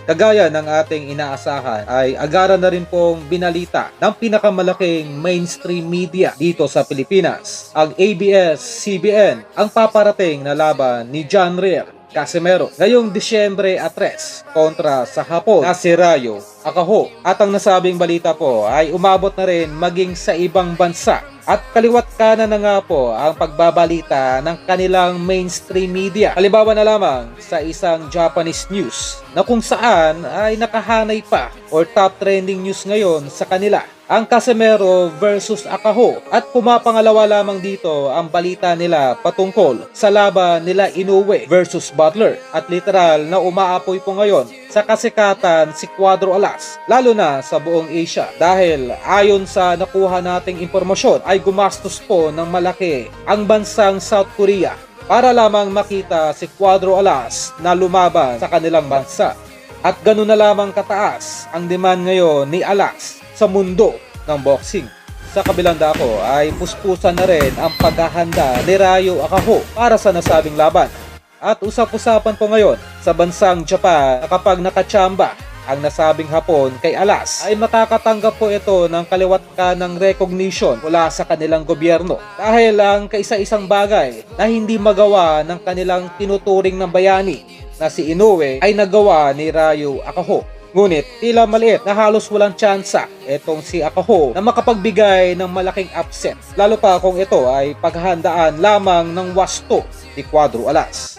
Kagaya ng ating inaasahan ay agaran na rin pong binalita ng pinakamalaking mainstream media dito sa Pilipinas, ang ABS-CBN, ang paparating na laban ni John Riel Casimero ngayong Disyembre 3 kontra sa Hapon na si Rayo Akaho. At ang nasabing balita po ay umabot na rin maging sa ibang bansa. At kaliwat kanan na nga po ang pagbabalita ng kanilang mainstream media. Halimbawa na lamang sa isang Japanese news na kung saan ay nakahanay pa or top trending news ngayon sa kanila ang Casimero versus Akaho. At pumapangalawa lamang dito ang balita nila patungkol sa laban nila Inoue versus Butler. At literal na umaapoy po ngayon sa kasikatan si Cuadro Alas, lalo na sa buong Asia. Dahil ayon sa nakuha nating impormasyon ay gumastos po ng malaki ang bansang South Korea para lamang makita si Cuadro Alas na lumaban sa kanilang bansa. At ganoon na lamang kataas ang demand ngayon ni Alas sa mundo ng boxing. Sa kabilang dako ay puspusan na rin ang paghahanda ni Rayo Akaho para sa nasabing laban. At usap-usapan po ngayon sa bansang Japan na kapag nakachamba ang nasabing Hapon kay Alas ay makakatanggap po ito ng kaliwat kanang recognition mula sa kanilang gobyerno. Dahil ang kaisa-isang bagay na hindi magawa ng kanilang tinuturing ng bayani na si Inoue ay nagawa ni Rayo Akaho. Ngunit tila maliit na halos walang tsansa itong si Akaho na makapagbigay ng malaking upset. Lalo pa kung ito ay paghahandaan lamang ng wasto ni Cuadro Alas.